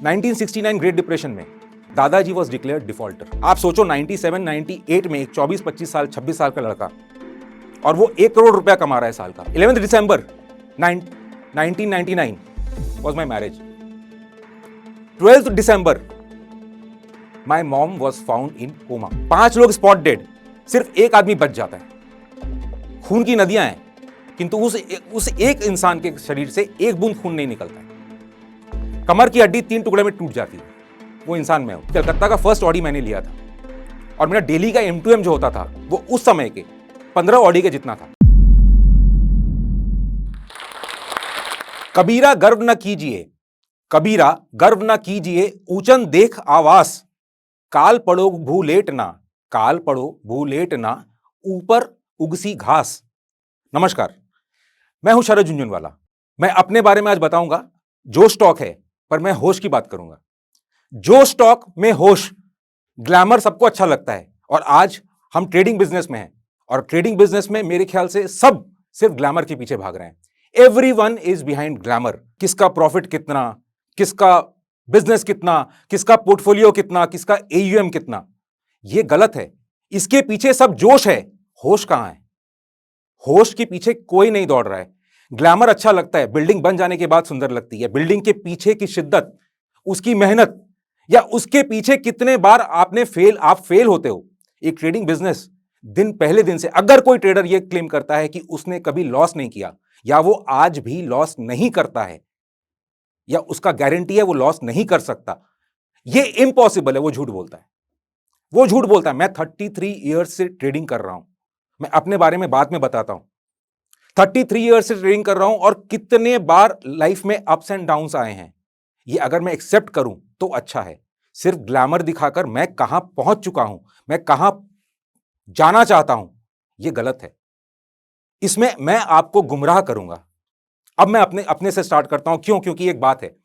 1969 great depression में दादाजी was declared defaulter. आप सोचो 97, 98 में एक 24, 25 साल, 26 साल का लड़का और वो 1 करोड़ रुपया कमा रहा है साल का। 11 दिसंबर 1999 was my marriage. 12th December my mom was found in coma. 5 लोग स्पॉट डेड, सिर्फ एक आदमी बच जाता है। खून की नदियां हैं किंतु उस एक इंसान के शरीर से एक बूंद खून नहीं निकलता है। कमर की हड्डी 3 टुकड़े में टूट जाती है, वो इंसान मैं हूं। कलकत्ता का फर्स्ट ऑडी मैंने लिया था और मेरा डेली का M2M जो होता था वो उस समय के 15 ऑडी के जितना था। कबीरा गर्व न कीजिए, कबीरा गर्व न कीजिए, ऊंचन देख आवास, काल पड़ो भूलेट ना, काल पड़ो भूलेट ना, ऊपर उगसी घास। नमस्कार, मैं हूं शरद झुंझुनवाला। मैं अपने बारे में आज बताऊंगा जो स्टॉक है, पर मैं होश की बात करूंगा। जो स्टॉक में होश, ग्लैमर सबको अच्छा लगता है और आज हम ट्रेडिंग बिजनेस में हैं और ट्रेडिंग बिजनेस में मेरे ख्याल से सब सिर्फ ग्लैमर के पीछे भाग रहे हैं। Everyone is behind glamour. किसका प्रॉफिट कितना, किसका बिजनेस कितना, किसका पोर्टफोलियो कितना, किसका AUM कितना, यह गलत है। इसके पीछे सब जोश है, होश कहां है? होश के पीछे कोई नहीं दौड़ रहा है। ग्लैमर अच्छा लगता है, बिल्डिंग बन जाने के बाद सुंदर लगती है। बिल्डिंग के पीछे की शिद्दत, उसकी मेहनत या उसके पीछे कितने बार आप फेल होते हो। एक ट्रेडिंग बिजनेस पहले दिन से, अगर कोई ट्रेडर यह क्लेम करता है कि उसने कभी लॉस नहीं किया या वो आज भी लॉस नहीं करता है या उसका गारंटी है वो लॉस नहीं कर सकता, यह इम्पॉसिबल है, वो झूठ बोलता है। वो झूठ बोलता है। मैं 33 ईयर्स से ट्रेडिंग कर रहा हूं। मैं अपने बारे में बाद में बताता हूं। 33 ईयर्स से ट्रेडिंग कर रहा हूं और कितने बार लाइफ में अप्स एंड डाउन्स आए हैं, ये अगर मैं एक्सेप्ट करूं तो अच्छा है। सिर्फ ग्लैमर दिखाकर मैं कहां पहुंच चुका हूं, मैं कहां जाना चाहता हूं, यह गलत है। इसमें मैं आपको गुमराह करूंगा। अब मैं अपने से स्टार्ट करता हूं। क्यों? क्योंकि एक बात है,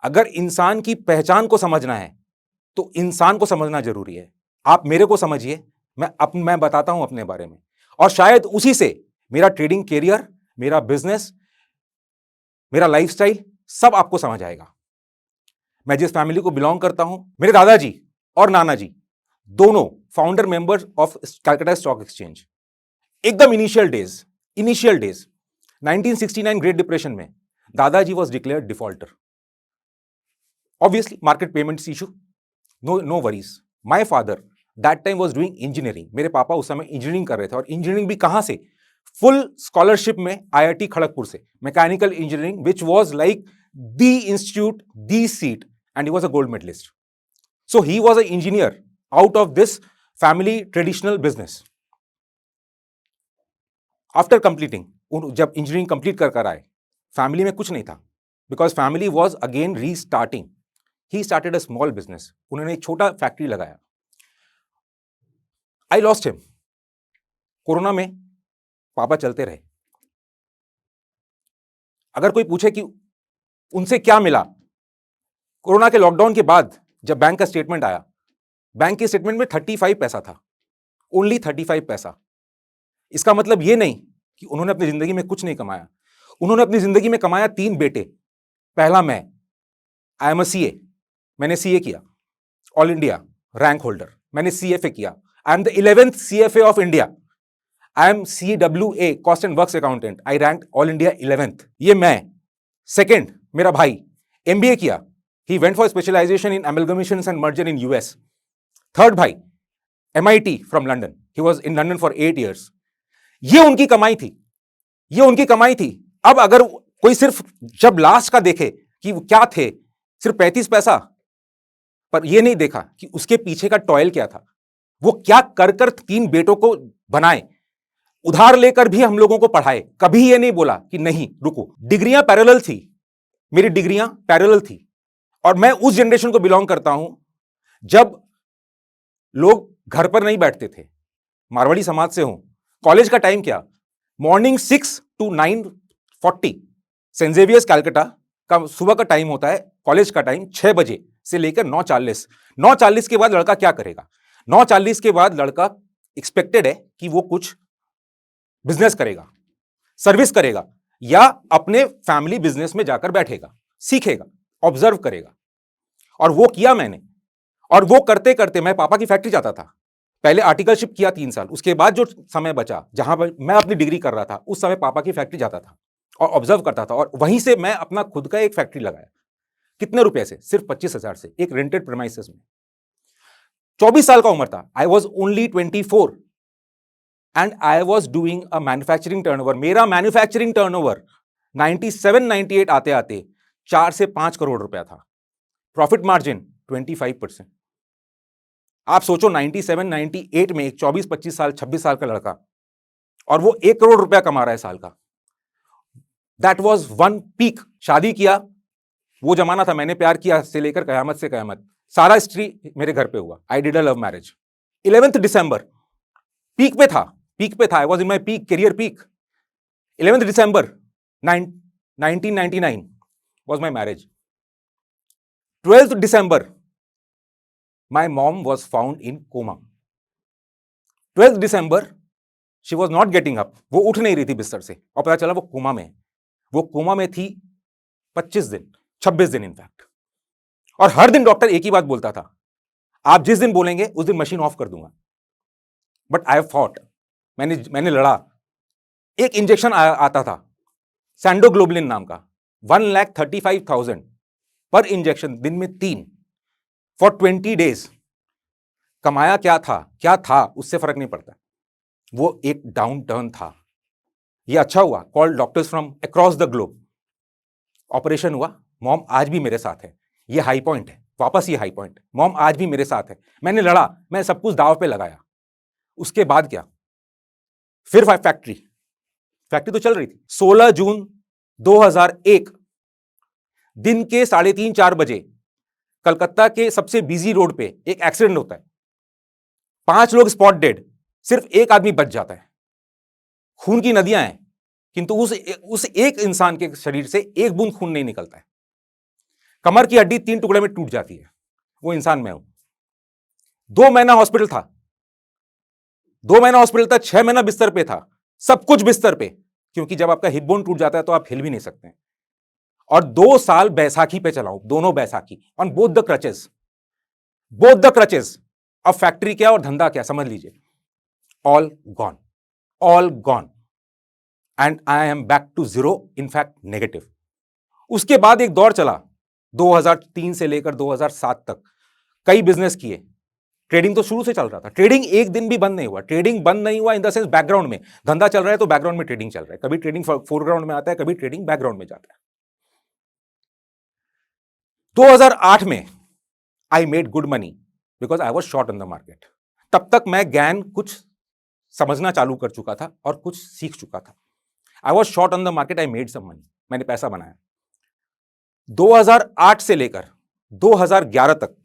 अगर इंसान की पहचान को समझना है तो इंसान को समझना जरूरी है। आप मेरे को समझिए, मैं बताता हूं अपने बारे में और शायद उसी से मेरा ट्रेडिंग कैरियर, मेरा बिजनेस, मेरा लाइफस्टाइल सब आपको समझ आएगा। मैं जिस फैमिली को बिलोंग करता हूं, मेरे दादाजी और नाना जी दोनों founder members of Calcutta stock exchange. एकदम इनिशियल डेज 1969 ग्रेट डिप्रेशन में दादाजी was declared defaulter. Obviously market payments issue, no worries. My father that time was doing engineering. मेरे पापा उस समय इंजीनियरिंग कर रहे थे और इंजीनियरिंग भी कहां से? फुल स्कॉलरशिप में IIT खड़गपुर से, mechanical engineering, which was like the institute, the seat, and he was a gold medallist. So he was a engineer out of this family traditional business. After completing, जब engineering complete कर आए, family में कुछ नहीं था, because family was again restarting. He started a small business. उन्होंने एक छोटा फैक्ट्री लगाया। I lost him. कोरोना में पापा चलते रहे। अगर कोई पूछे कि उनसे क्या मिला, कोरोना के लॉकडाउन के बाद जब बैंक का स्टेटमेंट आया, बैंक के स्टेटमेंट में 35 पैसा था, ओनली 35 पैसा। इसका मतलब यह नहीं कि उन्होंने अपनी जिंदगी में कुछ नहीं कमाया। उन्होंने अपनी जिंदगी में कमाया 3 बेटे। पहला मैं, आई एम अ CA, मैंने CA किया, ऑल इंडिया रैंक होल्डर। मैंने CFA किया, I am the 11th CFA of India. I am CWA, cost and works accountant, I rank all India 11th। ये मैं। सेकेंड, मेरा भाई MBA किया, he went for specialisation in amalgamations and merger in US। Third भाई MIT from London, he was in London for 8 years। ये उनकी कमाई थी, ये उनकी कमाई थी। अब अगर कोई सिर्फ जब लास्ट का देखे कि क्या थे, सिर्फ 35 पैसा, पर यह नहीं देखा कि उसके पीछे का टॉयल क्या था, वो क्या कर 3 बेटों को बनाए, उधार लेकर भी हम लोगों को पढ़ाए। कभी ये नहीं बोला कि नहीं रुको। डिग्रियां पैरेलल थी, मेरी डिग्रियां पैरेलल थी और मैं उस जनरेशन को बिलोंग करता हूं जब लोग घर पर नहीं बैठते थे। मारवाड़ी समाज से हूं। कॉलेज का टाइम क्या? Morning 6 to 9:40 Saint Xavier's Calcutta का सुबह का टाइम होता है। कॉलेज का टाइम 6 बजे से लेकर 9:40। 9:40 के बाद लड़का क्या करेगा? 9:40 के बाद लड़का एक्सपेक्टेड है कि वो कुछ बिजनेस करेगा, सर्विस करेगा या अपने फैमिली बिजनेस में जाकर बैठेगा, सीखेगा, ऑब्जर्व करेगा। और वो किया मैंने। और वो करते करते मैं पापा की फैक्ट्री जाता था, पहले आर्टिकलशिप किया 3 साल, उसके बाद जो समय बचा जहां पर मैं अपनी डिग्री कर रहा था, उस समय पापा की फैक्ट्री जाता था और ऑब्जर्व करता था, और वहीं से मैं अपना खुद का एक फैक्ट्री लगाया। कितने रुपए से? सिर्फ 25,000 से, एक रेंटेड प्रेमाइसेस में। 24 साल का उम्र था, I was only 24 and I was doing a manufacturing turnover. मेरा मैन्युफैक्चरिंग टर्नओवर 97-98 आते आते 4 से 5 करोड़ रुपया था। Profit margin 25%। आप सोचो 97-98 में एक 24-25 साल 26 साल का लड़का, और वो 1 करोड़ रुपया कमा रहा है साल का। That was one peak. शादी किया, वो जमाना था, मैंने प्यार किया से लेकर कयामत से कयामत, सारा हिस्ट्री मेरे घर पे हुआ। I did a love marriage. 11 December, peak पे था, I was in my peak, career peak. 11 December 1999 was my marriage. 12th December, my mom was found in coma. 12th December, she was not getting up. वो उठ नहीं रही थी बिस्तर से, और पता चला वो कोमा में है। वो कोमा में थी 25 दिन, 26 दिन इनफैक्ट। और हर दिन डॉक्टर एक ही बात बोलता था, आप जिस दिन बोलेंगे उस दिन मशीन ऑफ कर दूंगा। बट आई हैव फॉट, मैंने लड़ा। एक इंजेक्शन आता था सैंडोग्लोबुलिन नाम का, 1,35,000 पर इंजेक्शन, दिन में 3 फॉर 20 डेज। कमाया क्या था उससे फर्क नहीं पड़ता, वो एक डाउन टर्न था। ये अच्छा हुआ, call doctors from across the globe, operation हुआ, मॉम आज भी मेरे साथ है। ये हाई पॉइंट है, वापस ये हाई पॉइंट, मॉम आज भी मेरे साथ है। मैंने लड़ा, मैं सब कुछ दांव पे लगाया। उसके बाद क्या, फिर फैक्ट्री तो चल रही थी। 16 जून 2001 दिन के 3:30-4 बजे कलकत्ता के सबसे बिजी रोड पे एक एक्सीडेंट होता है। 5 लोग स्पॉट डेड, सिर्फ एक आदमी बच जाता है। खून की नदियां हैं, किंतु उस एक इंसान के शरीर से एक बूंद खून नहीं निकलता है। कमर की हड्डी 3 टुकड़े में टूट जाती है। वो इंसान मैं हूं। 2 महीना हॉस्पिटल था, 6 महीना बिस्तर पे था, सब कुछ बिस्तर पे, क्योंकि जब आपका हिप बोन टूट जाता है तो आप हिल भी नहीं सकते हैं। और 2 साल बैसाखी पे चलाऊं, दोनों बैसाखी, ऑन बोथ द क्रचेस। अब फैक्ट्री क्या और धंधा क्या, समझ लीजिए, all gone and I am back to zero, in fact negative. उसके बाद एक दौर चला 2003 से लेकर 2007 तक, कई बिजनेस किए। ट्रेडिंग तो शुरू से चल रहा था, ट्रेडिंग एक दिन भी बंद नहीं हुआ, इन द सेंस बैकग्राउंड में धंधा चल रहा है तो बैकग्राउंड में ट्रेडिंग चल रहा है। कभी ट्रेडिंग फोरग्राउंड में आता है, कभी ट्रेडिंग बैकग्राउंड में जाता है। 2008 में I made good money because I was short in the market. तब तक मैं ज्ञान कुछ समझना चालू कर चुका था और कुछ सीख चुका था। I was short on the market, I made some money, मैंने पैसा बनाया। 2008 से लेकर 2011 तक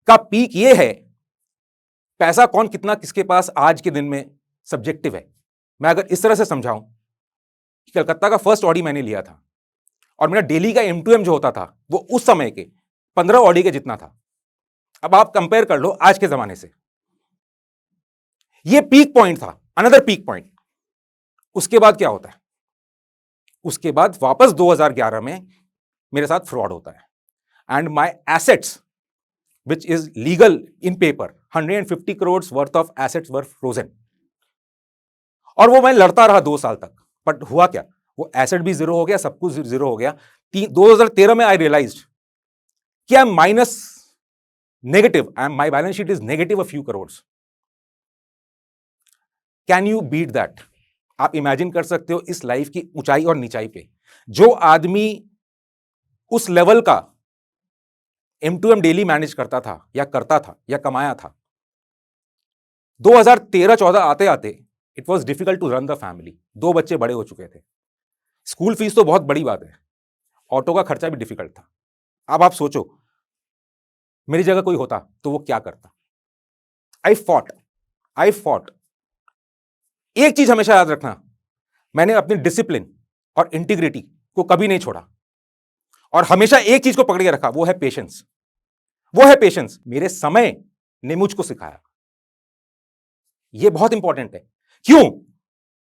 का पीक ये है। पैसा कौन कितना किसके पास आज के दिन में सब्जेक्टिव है। मैं अगर इस तरह से समझाऊं कि कलकत्ता का फर्स्ट ऑडी मैंने लिया था और मेरा डेली का M2M जो होता था वो उस समय के 15 ऑडी के जितना था। अब आप कंपेयर कर लो आज के जमाने से। ये पीक पॉइंट था, अनदर पीक पॉइंट। उसके बाद क्या होता है, उसके बाद वापस 2011 में मेरे साथ फ्रॉड होता है and my assets which is legal in paper, 150 crores worth of assets were frozen। और वो मैं लड़ता रहा 2 साल तक, बट हुआ क्या, वो एसेट भी जीरो हो गया, सब कुछ जीरो हो गया। 2013 में आई रियलाइज्ड कि I am minus negative, my balance sheet is negative a few crores. Can you beat that? आप इमेजिन कर सकते हो इस लाइफ की ऊंचाई और नीचाई पे जो आदमी उस लेवल का M2M डेली मैनेज करता था या कमाया था। 2013-14 आते आते it was difficult to run the family. 2 बच्चे बड़े हो चुके थे, स्कूल फीस तो बहुत बड़ी बात है, ऑटो का खर्चा भी डिफिकल्ट था। अब आप सोचो मेरी जगह कोई होता तो वो क्या करता। आई फॉट। एक चीज हमेशा याद रखना, मैंने अपनी डिसिप्लिन और इंटीग्रिटी को कभी नहीं छोड़ा और हमेशा एक चीज को पकड़ के रखा, वो है पेशेंस। मेरे समय ने मुझको सिखाया। यह बहुत इंपॉर्टेंट है। क्यों?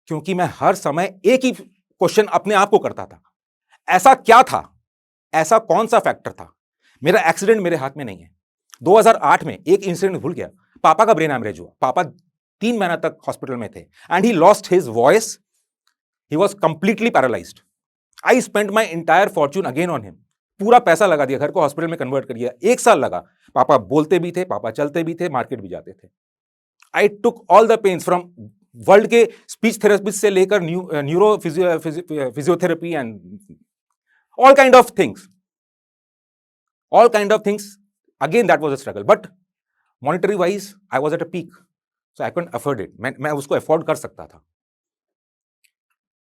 क्योंकि मैं हर समय एक ही क्वेश्चन अपने आप को करता था, ऐसा क्या था, ऐसा कौन सा फैक्टर था, मेरा एक्सीडेंट मेरे हाथ में नहीं है। 2008 में एक इंसिडेंट भूल गया, पापा का ब्रेन हैमरेज हुआ, पापा 3 महीना तक हॉस्पिटल में थे and he lost his voice, he was completely paralysed. I spent my entire Fortune again on him. पूरा पैसा लगा दिया, घर को हॉस्पिटल में कन्वर्ट कर दिया, 1 साल लगा। पापा बोलते भी थे, पापा चलते भी थे, मार्केट भी जाते थे। I took all the pains from world के स्पीच थेरेपिस्ट से लेकर neuro physiotherapy and all kind of things, again that was a struggle, but monetary wise I was at a peak, so I couldn't afford it. मैं उसको afford कर सकता था।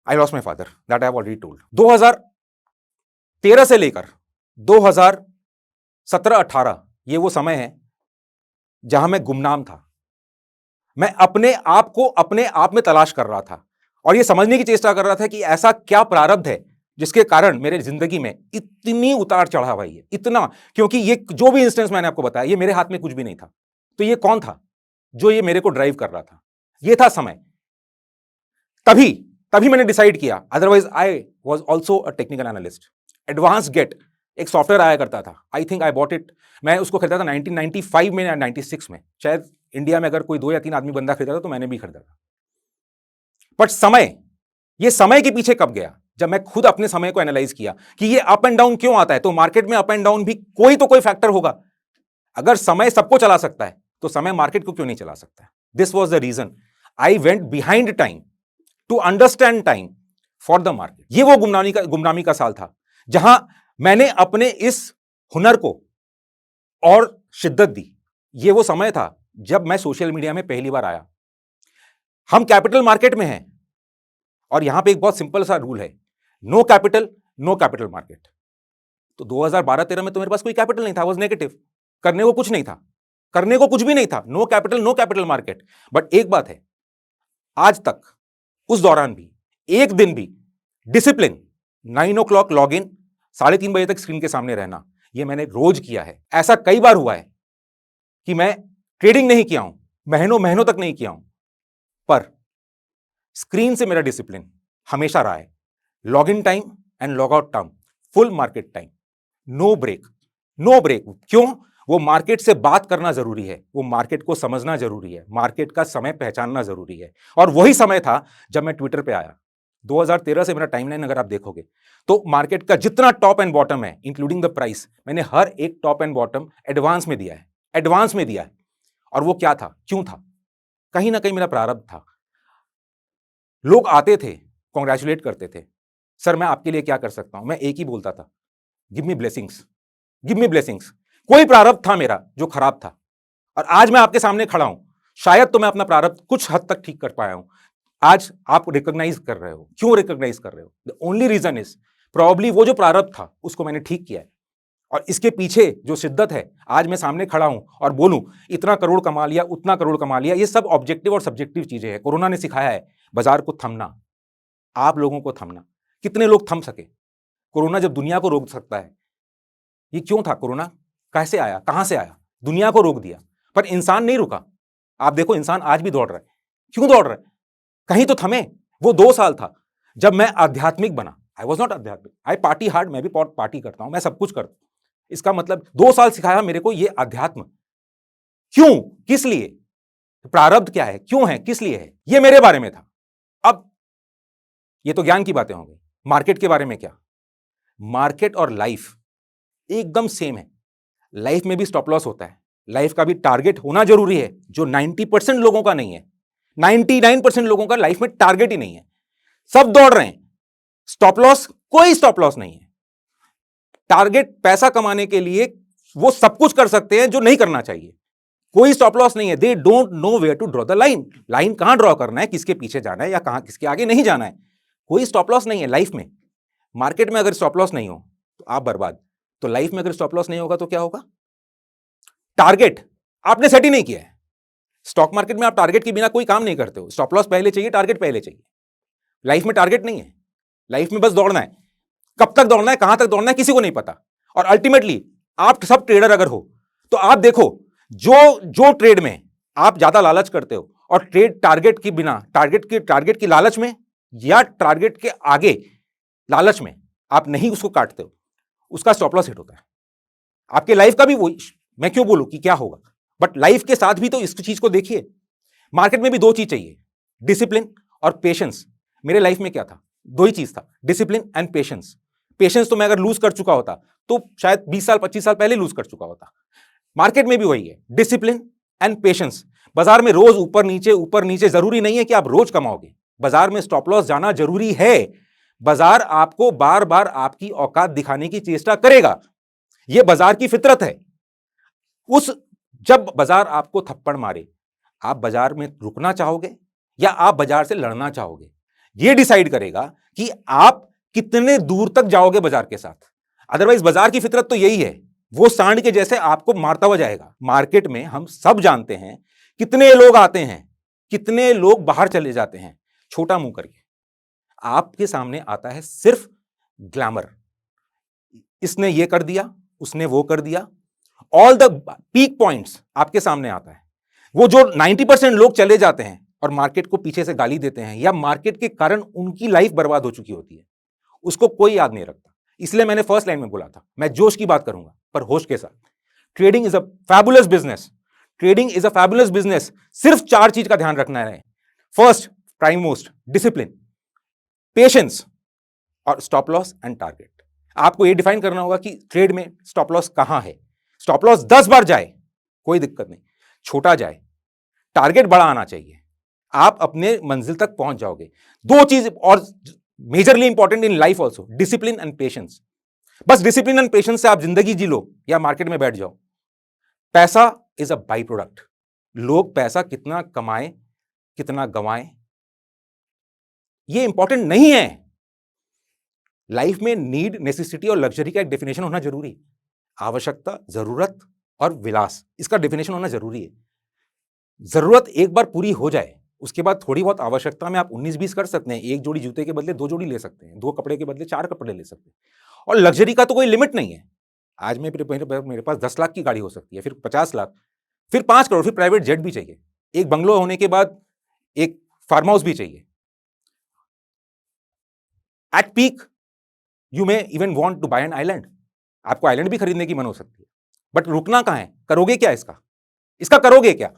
I lost my father, that I have already told. 2013 से लेकर 2017-18 ये वो समय है जहां मैं गुमनाम था। मैं अपने आप को अपने आप में तलाश कर रहा था और यह समझने की चेष्टा कर रहा था कि ऐसा क्या प्रारब्ध है जिसके कारण मेरे जिंदगी में इतनी उतार चढ़ाव आई है, इतना, क्योंकि ये जो भी इंस्टेंस मैंने आपको बताया, ये मेरे हाथ में कुछ भी नहीं था। तो ये कौन था जो ये मेरे को ड्राइव कर रहा था? ये था समय। तभी मैंने डिसाइड किया, otherwise I was also a technical analyst. Advance get एक सॉफ्टवेयर आया करता था, I think I bought it, मैं उसको खरीदा था 1995 में या 96 में, शायद इंडिया में अगर कोई 2 या 3 आदमी बंदा खरीदा था तो मैंने भी खरीदा था। बट ये समय के पीछे कब गया? जब मैं खुद अपने समय को एनालाइज किया कि ये अप एंड डाउन क्यों आता है। तो मार्केट में अप एंड डाउन भी कोई फैक्टर होगा। अगर समय सबको चला सकता है तो समय मार्केट को क्यों नहीं चला सकता है? This was the reason I went behind time to understand time for the market. ये वो गुमनामी का साल था जहां मैंने अपने इस हुनर को और शिद्दत दी। ये वो समय था जब मैं सोशल मीडिया में पहली बार आया। हम कैपिटल मार्केट में हैं और यहां पे एक बहुत सिंपल सा रूल है, no capital no capital market. तो 2012-13 में तो मेरे पास कोई कैपिटल नहीं था, वाज नेगेटिव, करने को कुछ नहीं था, करने को कुछ भी नहीं था, नो कैपिटल मार्केट। बट एक बात है, आज तक उस दौरान भी एक दिन भी डिसिप्लिन 9 o'clock लॉग इन, 3:30 बजे तक स्क्रीन के सामने रहना, यह मैंने रोज किया है। ऐसा कई बार हुआ है कि मैं ट्रेडिंग नहीं किया हूं, महीनों तक नहीं किया हूं, पर स्क्रीन से मेरा डिसिप्लिन हमेशा रहा है। Log in time and log out time, full market time, no break. क्यों? वो मार्केट से बात करना जरूरी है, वो मार्केट को समझना जरूरी है, मार्केट का समय पहचानना जरूरी है। और वही समय था जब मैं ट्विटर पे आया। 2013 से मेरा टाइमलाइन अगर आप देखोगे तो मार्केट का जितना टॉप एंड बॉटम है, इंक्लूडिंग द प्राइस, मैंने हर एक टॉप एंड बॉटम एडवांस में दिया है। और वो क्या था, क्यों था? कहीं ना कहीं मेरा प्रारब्ध था। लोग आते थे, कॉन्ग्रेचुलेट करते थे, सर मैं आपके लिए क्या कर सकता हूं? मैं एक ही बोलता था, गिव मी ब्लेसिंग्स। कोई प्रारब्ध था मेरा जो खराब था, और आज मैं आपके सामने खड़ा हूं, शायद तो मैं अपना प्रारब्ध कुछ हद तक ठीक कर पाया हूं। आज आप रिकॉग्नाइज कर रहे हो। क्यों रिकॉग्नाइज कर रहे हो? The only reason is probably वो जो प्रारब्ध था उसको मैंने ठीक किया है, और इसके पीछे जो शिद्दत है, आज मैं सामने खड़ा हूं और बोलूं इतना करोड़ कमा लिया, उतना करोड़ कमा लिया। ये सब ऑब्जेक्टिव और सब्जेक्टिव चीजें हैं। कोरोना ने सिखाया है बाजार को थमना, आप लोगों को थमना। कितने लोग थम सके? कोरोना जब दुनिया को रोक सकता है, ये क्यों था? कोरोना कैसे आया, कहां से आया? दुनिया को रोक दिया, पर इंसान नहीं रुका। आप देखो, इंसान आज भी दौड़ रहा है। क्यों दौड़ रहा है? कहीं तो थमे। वो 2 साल था जब मैं आध्यात्मिक बना। आई वॉज नॉट आध्यात्मिक, आई पार्टी हार्ड, मैं भी पार्टी करता हूं, मैं सब कुछ करता हूं। इसका मतलब 2 साल सिखाया मेरे को ये अध्यात्म। क्यों? किस लिए? प्रारब्ध क्या है, क्यों है, किस लिए है? ये मेरे बारे में था। अब ये तो ज्ञान की बातें हो गई। मार्केट के बारे में क्या? मार्केट और लाइफ एकदम सेम है। लाइफ में भी स्टॉप लॉस होता है, लाइफ का भी टारगेट होना जरूरी है, जो 90% लोगों का नहीं है। 99% लोगों का लाइफ में टारगेट ही नहीं है। सब दौड़ रहे हैं, स्टॉप लॉस, कोई स्टॉप लॉस नहीं है। टारगेट पैसा कमाने के लिए वो सब कुछ कर सकते हैं जो नहीं करना चाहिए। कोई स्टॉप लॉस नहीं है। They don't know where to draw the line कहां ड्रॉ करना है, किसके पीछे जाना है या कहां किसके आगे नहीं जाना है। कोई स्टॉप लॉस नहीं है लाइफ में। मार्केट में अगर स्टॉप लॉस नहीं हो तो आप बर्बाद। तो लाइफ में अगर स्टॉप लॉस नहीं होगा तो क्या होगा? टारगेट आपने सेट ही नहीं किया है। स्टॉक मार्केट में आप टारगेट के बिना कोई काम नहीं करते हो। स्टॉप लॉस पहले चाहिए, टारगेट पहले चाहिए। लाइफ में टारगेट नहीं है, लाइफ में बस दौड़ना है। कब तक दौड़ना है, कहां तक दौड़ना है, किसी को नहीं पता। और अल्टीमेटली आप सब ट्रेडर अगर हो तो आप देखो, जो ट्रेड में आप ज्यादा लालच करते हो और ट्रेड टारगेट की बिना, टारगेट की लालच में या टारगेट के आगे लालच में आप नहीं उसको काटते हो, उसका स्टॉप लॉस हिट होता है। आपके लाइफ का भी वही, मैं क्यों बोलूं कि क्या होगा, बट लाइफ के साथ भी तो इस चीज को देखिए। मार्केट में भी दो चीज चाहिए, डिसिप्लिन और पेशेंस। मेरे लाइफ में क्या था, दो ही चीज था, डिसिप्लिन एंड पेशेंस। पेशेंस तो मैं अगर लूज कर चुका होता तो शायद 20 साल 25 साल पहले लूज कर चुका होता। मार्केट में भी वही है, डिसिप्लिन एंड पेशेंस। बाजार में रोज ऊपर नीचे जरूरी नहीं है कि आप रोज कमाओगे। बाजार में स्टॉप लॉस जाना जरूरी है। बाजार आपको बार बार आपकी औकात दिखाने की चेष्टा करेगा, यह बाजार की फितरत है। जब बाजार आपको थप्पड़ मारे, आप बाजार में रुकना चाहोगे या आप बाजार से लड़ना चाहोगे, यह डिसाइड करेगा कि आप कितने दूर तक जाओगे बाजार के साथ। अदरवाइज बाजार की फितरत तो यही है, वो सांड के जैसे आपको मारता हुआ जाएगा। मार्केट में हम सब जानते हैं कितने लोग आते हैं, कितने लोग बाहर चले जाते हैं छोटा मुंह करके। आपके सामने आता है सिर्फ ग्लैमर, इसने ये कर दिया, उसने वो कर दिया, ऑल द पीक पॉइंट्स आपके सामने आता है। वो जो 90% लोग चले जाते हैं और मार्केट को पीछे से गाली देते हैं या मार्केट के कारण उनकी लाइफ बर्बाद हो चुकी होती है, उसको कोई याद नहीं रखता। इसलिए मैंने फर्स्ट लाइन में बोला था, मैं जोश की बात करूंगा पर होश के साथ। Trading is a fabulous business, trading is a fabulous business. सिर्फ 4 चीज का ध्यान रखना है। First, prime most, discipline, patience और स्टॉप लॉस एंड टारगेट। आपको यह डिफाइन करना होगा कि ट्रेड में स्टॉप लॉस कहां है। स्टॉप लॉस 10 बार जाए कोई दिक्कत नहीं, छोटा जाए, टारगेट बड़ा आना चाहिए, आप अपने मंजिल तक पहुंच जाओगे। दो चीज और majorly important in life also, discipline and patience. बस डिसिप्लिन एंड पेशेंस से आप जिंदगी जी लो या मार्केट में बैठ जाओ। पैसा इज अ बाई प्रोडक्ट। लोग पैसा कितना कमाएं, कितना गंवाएं, ये इंपॉर्टेंट नहीं है। लाइफ में नीड, नेसेसिटी और लग्जरी का एक डेफिनेशन होना जरूरी है। आवश्यकता, जरूरत और विलास, इसका डेफिनेशन होना जरूरी है। जरूरत एक बार पूरी हो जाए, उसके बाद थोड़ी बहुत आवश्यकता में आप 19-20 कर सकते हैं। एक जोड़ी जूते के बदले 2 जोड़ी ले सकते हैं, 2 कपड़े के बदले 4 कपड़े ले सकते हैं। और लग्जरी का तो कोई लिमिट नहीं है। आज मेरे पास 10 लाख की गाड़ी हो सकती है, फिर 50 लाख, फिर 5 करोड़, फिर प्राइवेट जेट भी चाहिए, एक बंगलो होने के बाद एक फार्म हाउस भी चाहिए। At peak you may even want to buy an island. आपको आइलैंड भी खरीदने की मन हो सकती है, बट रुकना कहां है, करोगे क्या इसका करोगे क्या?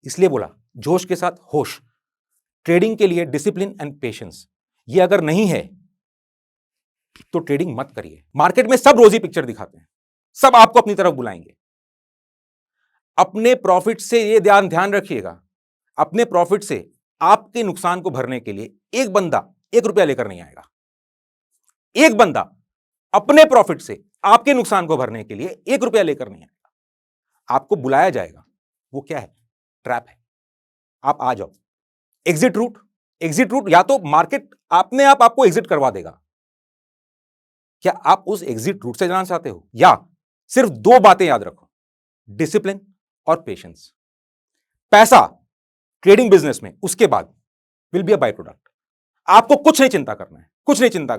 इसलिए बोला जोश के साथ होश। ट्रेडिंग के लिए डिसिप्लिन एंड पेशेंस, ये अगर नहीं है तो ट्रेडिंग मत करिए। मार्केट में सब रोजी पिक्चर दिखाते हैं, सब आपको अपनी तरफ बुलाएंगे। अपने प्रॉफिट से ये ध्यान रखिएगा, अपने प्रॉफिट से आपके नुकसान को भरने के लिए एक बंदा 1 रुपया लेकर नहीं आएगा। एक बंदा अपने प्रॉफिट से आपके नुकसान को भरने के लिए 1 रुपया लेकर नहीं आएगा। आपको बुलाया जाएगा, वो क्या है? ट्रैप है। आप आ जाओ। एग्जिट रूट या तो मार्केट अपने आप आपको एग्जिट करवा देगा। क्या आप उस एग्जिट रूट से जाना चाहते हो? या सिर्फ 2 बातें याद रखो, डिसिप्लिन और पेशेंस। पैसा ट्रेडिंग बिजनेस में उसके बाद will be a by product. आपको कुछ नहीं चिंता करना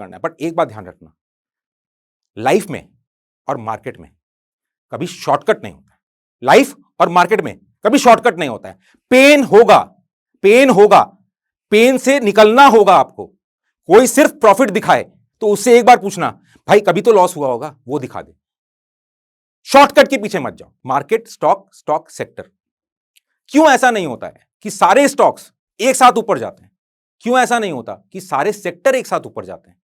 है, बट एक बात ध्यान रखना, लाइफ में और मार्केट में कभी शॉर्टकट नहीं होता है। लाइफ और मार्केट में कभी शॉर्टकट नहीं होता है। पेन होगा, पेन से निकलना होगा आपको। कोई सिर्फ प्रॉफिट दिखाए तो उससे एक बार पूछना, भाई कभी तो लॉस हुआ होगा, वो दिखा दे। शॉर्टकट के पीछे मत जाओ। मार्केट, स्टॉक सेक्टर, क्यों ऐसा नहीं होता है कि सारे स्टॉक्स एक साथ ऊपर जाते हैं? क्यों ऐसा नहीं होता कि सारे सेक्टर एक साथ ऊपर जाते हैं?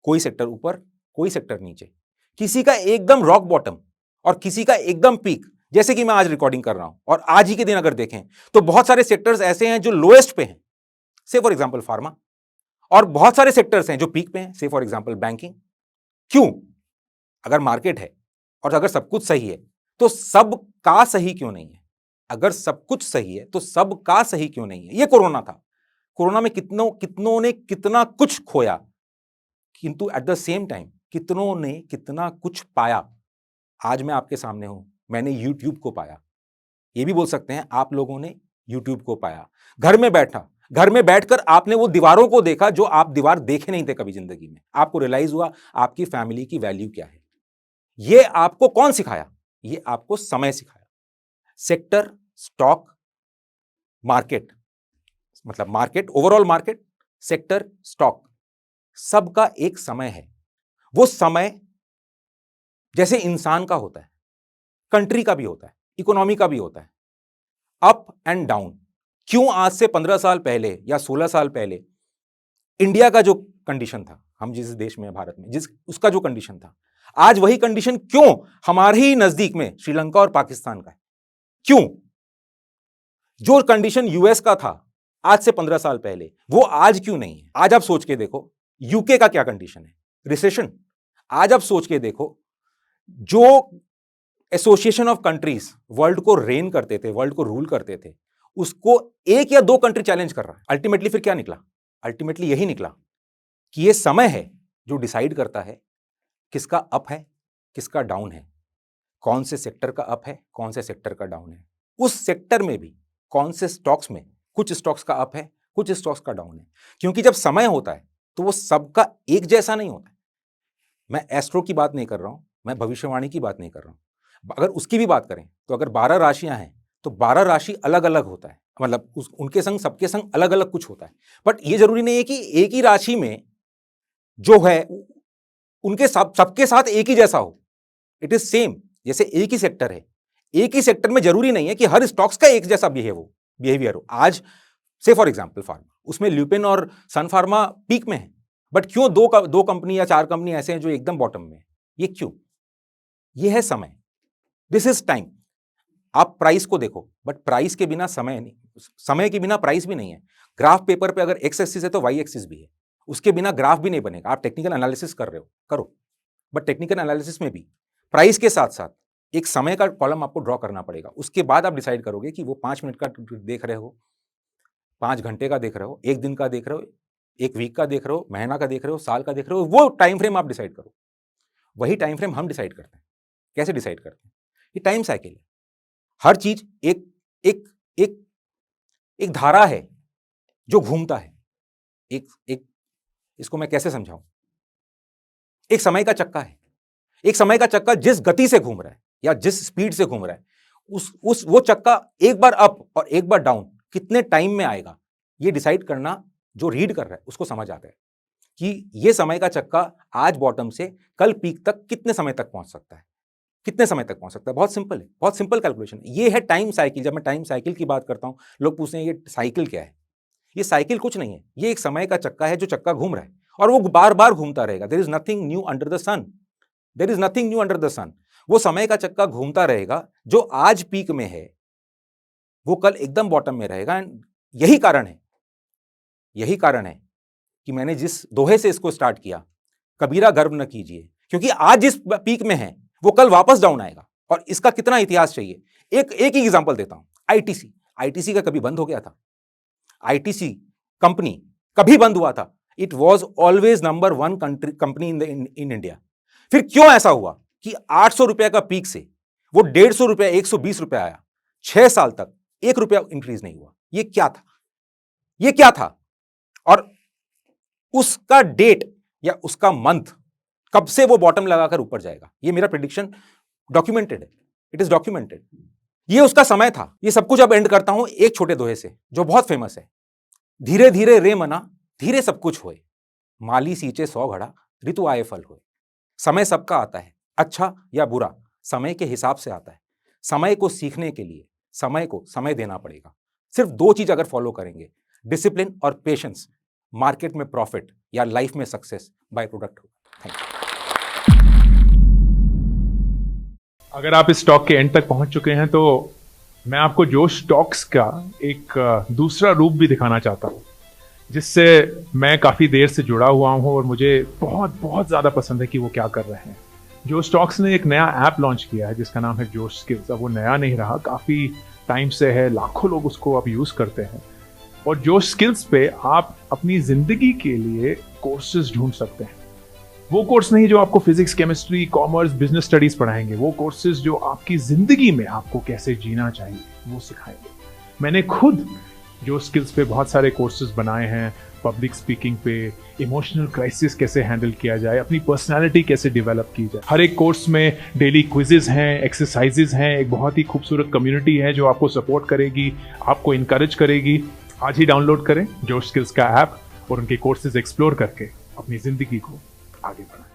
कोई सेक्टर ऊपर, कोई सेक्टर नीचे, किसी का एकदम रॉक बॉटम और किसी का एकदम पीक। जैसे कि मैं आज रिकॉर्डिंग कर रहा हूं और आज ही के दिन अगर देखें तो बहुत सारे सेक्टर्स ऐसे हैं जो लोएस्ट पे हैं, से फॉर एग्जांपल फार्मा, और बहुत सारे सेक्टर्स हैं जो पीक पे हैं, से फॉर एग्जांपल बैंकिंग। क्यों? अगर मार्केट है और अगर सब कुछ सही है तो सब का सही क्यों नहीं है? अगर सब कुछ सही है तो सब का सही क्यों नहीं है? ये कोरोना था। कोरोना में कितनों ने कितना कुछ खोया, किंतु एट द सेम टाइम कितनों ने कितना कुछ पाया। आज मैं आपके सामने हूं, मैंने YouTube को पाया। ये भी बोल सकते हैं आप लोगों ने YouTube को पाया। घर में बैठकर आपने वो दीवारों को देखा जो आप दीवार देखे नहीं थे कभी जिंदगी में। आपको रियलाइज हुआ आपकी फैमिली की वैल्यू क्या है। ये आपको कौन सिखाया? ये आपको समय सिखाया। सेक्टर, स्टॉक, मार्केट, मतलब market, overall market, sector, stock, सबका एक समय है। वो समय जैसे इंसान का होता है, कंट्री का भी होता है, इकोनॉमी का भी होता है, अप एंड डाउन। क्यों आज से 15 साल पहले या 16 साल पहले इंडिया का जो कंडीशन था, हम जिस देश में हैं, भारत में, उसका जो कंडीशन था, आज वही कंडीशन क्यों हमारे ही नजदीक में श्रीलंका और पाकिस्तान का है? क्यों? जो कंडीशन यूएस का था आज से 15 साल पहले, वो आज क्यों नहीं है? आज आप सोच के देखो, यूके का क्या कंडीशन है, रिसेशन। आज आप सोच के देखो, जो एसोसिएशन ऑफ कंट्रीज वर्ल्ड को रेन करते थे, वर्ल्ड को रूल करते थे, उसको एक या दो कंट्री चैलेंज कर रहा है। अल्टीमेटली फिर क्या निकला? अल्टीमेटली यही निकला कि ये समय है जो डिसाइड करता है किसका अप है, किसका डाउन है, कौन से सेक्टर का अप है, कौन से सेक्टर का डाउन है, उस सेक्टर में भी कौन से स्टॉक्स में कुछ स्टॉक्स का अप है, कुछ स्टॉक्स का डाउन है। क्योंकि जब समय होता है तो वो सबका एक जैसा नहीं होता है। मैं एस्ट्रो की बात नहीं कर रहा हूं, मैं भविष्यवाणी की बात नहीं कर रहा हूं। अगर उसकी भी बात करें तो अगर 12 राशियां हैं तो 12 राशि अलग अलग होता है, मतलब उनके संग सबके संग अलग अलग कुछ होता है। बट ये जरूरी नहीं है कि एक ही राशि में जो है उनके सबके साथ एक ही जैसा हो। It is same. जैसे एक ही सेक्टर है, एक ही सेक्टर में जरूरी नहीं है कि हर स्टॉक्स का एक जैसा बिहेवियर हो। आज से फॉर एग्जांपल फार्मा, उसमें ल्यूपिन और सन फार्मा पीक में है, बट क्यों दो कंपनी या चार कंपनी ऐसे हैं जो एकदम बॉटम में है? ये क्यों? ये है समय। This is time. आप प्राइस को देखो, बट प्राइस के बिना समय नहीं, समय के बिना प्राइस भी नहीं है। ग्राफ पेपर पे अगर एक्स एक्सिस है तो वाई एक्सिस भी है, उसके बिना ग्राफ भी नहीं बनेगा। आप टेक्निकल एनालिसिस कर रहे हो, करो, बट टेक्निकल एनालिसिस में भी प्राइस के साथ साथ एक समय का कॉलम आपको ड्रॉ करना पड़ेगा। उसके बाद आप डिसाइड करोगे कि वो 5 मिनट का देख रहे हो, 5 घंटे का देख रहे हो, एक दिन का देख रहे हो, एक वीक का देख रहे हो, महीना का देख रहे हो, साल का देख रहे हो, वो टाइम फ्रेम आप डिसाइड करो। वही टाइम फ्रेम हम डिसाइड करते हैं। कैसे डिसाइड करते हैं? ये टाइम साइकिल है। हर चीज एक एक एक एक धारा है जो घूमता है। एक इसको मैं कैसे समझाऊं? एक समय का चक्का है। एक समय का चक्का जिस गति से घूम रहा है या जिस स्पीड से घूम रहा है, वो चक्का एक बार अप और एक बार डाउन कितने टाइम में आएगा, ये डिसाइड करना जो रीड कर रहा है उसको समझ आता है कि ये समय का चक्का आज बॉटम से कल पीक तक कितने समय तक पहुंच सकता है, कितने समय तक पहुंच सकता है। बहुत सिंपल है, बहुत सिंपल कैलकुलेशन। ये है टाइम साइकिल। जब मैं टाइम साइकिल की बात करता हूं, लोग पूछते हैं ये साइकिल क्या है? ये साइकिल कुछ नहीं है, ये एक समय का चक्का है जो चक्का घूम रहा है और वो बार बार घूमता रहेगा। There is nothing new under the sun. There is nothing new under the sun. वो समय का चक्का घूमता रहेगा। जो आज पीक में है वो कल एकदम बॉटम में रहेगा। एंड यही कारण है कि मैंने जिस दोहे से इसको स्टार्ट किया, कबीरा गर्व न कीजिए, क्योंकि आज जिस पीक में है वो कल वापस डाउन आएगा। और इसका कितना इतिहास चाहिए? एक ही एग्जांपल देता हूं। आईटीसी का कभी बंद हो गया था? आईटीसी कंपनी कभी बंद हुआ था? It was always number 1 company in India. फिर क्यों ऐसा हुआ कि 800 रुपए का पीक से वो 150 रुपए, 120 रुपए आया? 6 साल तक 1 रुपया इंक्रीज नहीं हुआ। ये क्या था? और उसका डेट या उसका मंथ कब से वो बॉटम लगाकर ऊपर जाएगा, ये मेरा प्रेडिक्शन डॉक्यूमेंटेड है। It is documented. ये उसका समय था। ये सब कुछ अब एंड करता हूं एक छोटे दोहे से जो बहुत फेमस है। धीरे धीरे रे मना, धीरे सब कुछ होए, माली सींचे 100 घड़ा, ऋतु आए फल होए। समय सबका आता है, अच्छा या बुरा, समय के हिसाब से आता है। समय को सीखने के लिए समय को समय देना पड़ेगा। सिर्फ 2 चीज अगर फॉलो करेंगे, डिसिप्लिन और पेशेंस, मार्केट में प्रॉफिट या लाइफ में सक्सेस बाय प्रोडक्ट होगा। Thank you. अगर आप इस स्टॉक के एंड तक पहुंच चुके हैं तो मैं आपको जोश स्टॉक्स का एक दूसरा रूप भी दिखाना चाहता हूं, जिससे मैं काफ़ी देर से जुड़ा हुआ हूं और मुझे बहुत बहुत ज़्यादा पसंद है कि वो क्या कर रहे हैं। जोश स्टॉक्स ने एक नया ऐप लॉन्च किया है जिसका नाम है जोश स्किल्स। अब वो नया नहीं रहा, काफ़ी टाइम से है, लाखों लोग उसको अब यूज़ करते हैं। और जोश स्किल्स पे आप अपनी ज़िंदगी के लिए कोर्सेज ढूंढ सकते हैं। वो कोर्स नहीं जो आपको physics, chemistry, commerce, business studies पढ़ाएंगे, वो कोर्सेज जो आपकी जिंदगी में आपको कैसे जीना चाहिए वो सिखाएंगे। मैंने खुद जो स्किल्स पे बहुत सारे कोर्सेज बनाए हैं, पब्लिक स्पीकिंग पे, इमोशनल क्राइसिस कैसे हैंडल किया जाए, अपनी पर्सनालिटी कैसे डेवलप की जाए। हर एक कोर्स में डेली क्विजेज हैं, एक्सरसाइजेज हैं, एक बहुत ही खूबसूरत कम्युनिटी है जो आपको सपोर्ट करेगी, आपको इनकरेज करेगी। आज ही डाउनलोड करें जोश स्किल्स का ऐप और उनके कोर्सेज एक्सप्लोर करके अपनी जिंदगी को आगे बढ़ाएं।